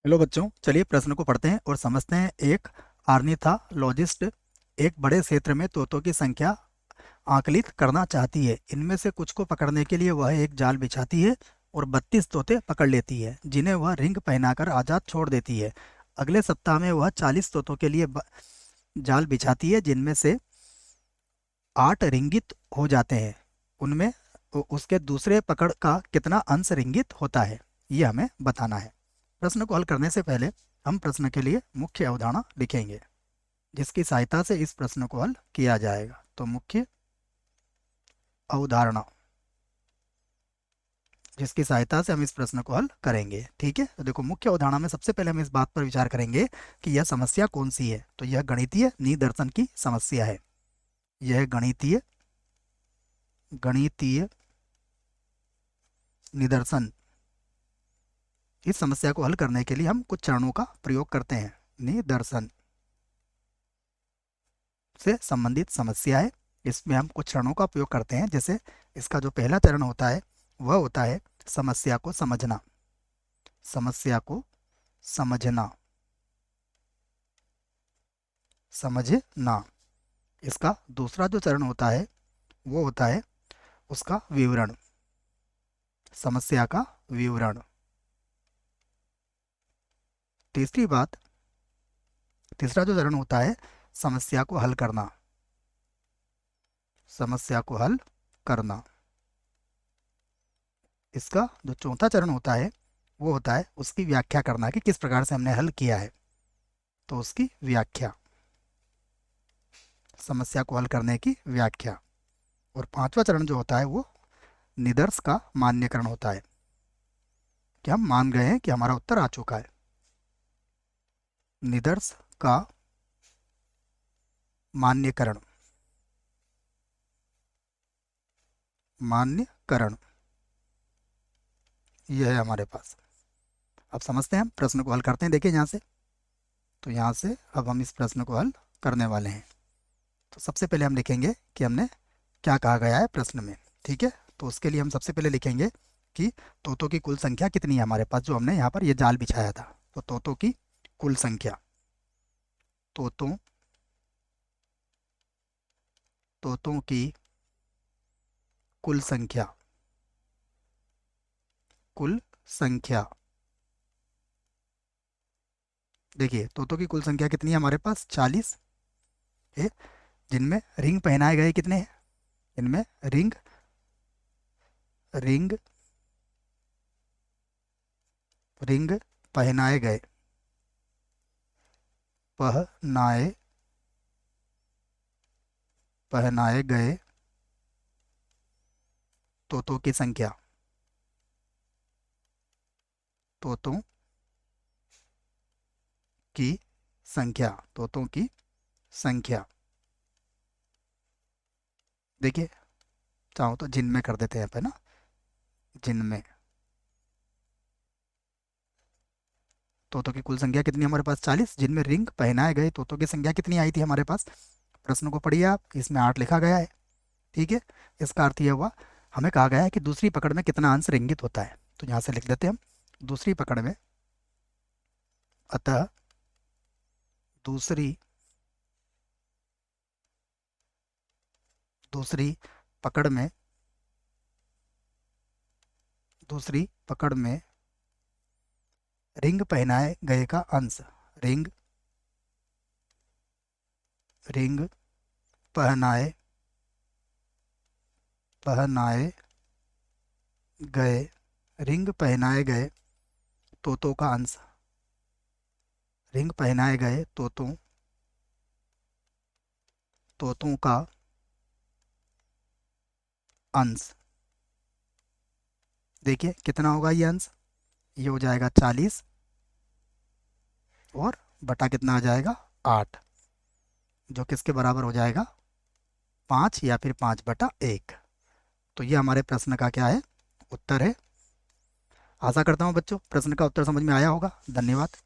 Hello बच्चों, चलिए प्रश्न को पढ़ते हैं और समझते हैं। एक ऑर्निथोलॉजिस्ट एक बड़े क्षेत्र में तोतों की संख्या आकलित करना चाहती है। इनमें से कुछ को पकड़ने के लिए वह एक जाल बिछाती है और 32 तोते पकड़ लेती है, जिन्हें वह रिंग पहनाकर आज़ाद छोड़ देती है। अगले सप्ताह में वह 40 तोतों के लिए जाल बिछाती है, जिनमें से 8 रिंगित हो जाते हैं। उनमें उसके दूसरे पकड़ का कितना अंश रिंगित होता है, ये हमें बताना है। प्रश्न को हल करने से पहले हम प्रश्न के लिए मुख्य अवधारणा लिखेंगे, जिसकी सहायता से इस प्रश्न को हल किया जाएगा। तो मुख्य अवधारणा, जिसकी सहायता से हम इस प्रश्न को हल करेंगे। ठीक है, तो देखो, मुख्य अवधारणा में सबसे पहले हम इस बात पर विचार करेंगे कि यह समस्या कौन सी है। तो यह गणितीय निदर्शन की समस्या है। यह गणितीय गणितीय निदर्शन। इस समस्या को हल करने के लिए हम कुछ चरणों का प्रयोग करते हैं। निदर्शन से संबंधित समस्या है, इसमें हम कुछ चरणों का प्रयोग करते हैं। जैसे इसका जो पहला चरण होता है वह होता है समस्या को समझना। समस्या को समझना समझना। इसका दूसरा जो चरण होता है वो होता है उसका विवरण। समस्या का विवरण। तीसरा जो चरण होता है समस्या को हल करना। समस्या को हल करना। इसका जो चौथा चरण होता है वो होता है उसकी व्याख्या करना, कि किस प्रकार से हमने हल किया है। तो उसकी व्याख्या, समस्या को हल करने की व्याख्या। और पांचवा चरण जो होता है वो निदर्श का मान्यकरण होता है, कि हम मान गए हैं कि हमारा उत्तर आ चुका है। निदर्श का मान्यकरण। मान्यकरण यह है हमारे पास। अब समझते हैं, हम प्रश्न को हल करते हैं। देखिए यहाँ से, तो यहाँ से अब हम इस प्रश्न को हल करने वाले हैं। तो सबसे पहले हम लिखेंगे कि हमने क्या कहा गया है प्रश्न में। ठीक है, तो उसके लिए हम सबसे पहले लिखेंगे कि तोतों की कुल संख्या कितनी है हमारे पास, जो हमने यहाँ पर ये जाल बिछाया था। तो तोतों की कुल संख्या, तोतों तोतों की कुल संख्या, कुल संख्या। देखिए, तोतों की कुल संख्या कितनी है हमारे पास, 40 है। जिनमें रिंग पहनाए गए कितने हैं, इनमें रिंग रिंग रिंग पहनाए गए पहनाए पहनाए गए तोतों की संख्या। तोतों की संख्या। तोतों की संख्या। देखिए, चाहो तो जिनमें कर देते हैं, ना, जिनमें। तोतों की कुल संख्या कितनी है हमारे पास, 40। जिनमें रिंग पहनाए गए तोतों की संख्या कितनी आई थी हमारे पास। प्रश्न को पढ़िए आप, इसमें 8 लिखा गया है। ठीक है, इसका अर्थ यह हुआ, हमें कहा गया है कि दूसरी पकड़ में कितना अंश रिंगित होता है। तो यहाँ से लिख देते हैं हम, दूसरी पकड़ में। अतः दूसरी दूसरी पकड़ में दूसरी पकड़ में रिंग पहनाए गए का अंश। रिंग रिंग पहनाए पहनाए गए रिंग पहनाए गए तोतों का अंश। रिंग पहनाए गए तोतों का अंश। देखिए कितना होगा ये अंश, ये हो जाएगा 40 और बटा कितना आ जाएगा, 8, जो किसके बराबर हो जाएगा, 5 या फिर 5/1। तो ये हमारे प्रश्न का क्या है, उत्तर है। आशा करता हूँ बच्चों प्रश्न का उत्तर समझ में आया होगा। धन्यवाद।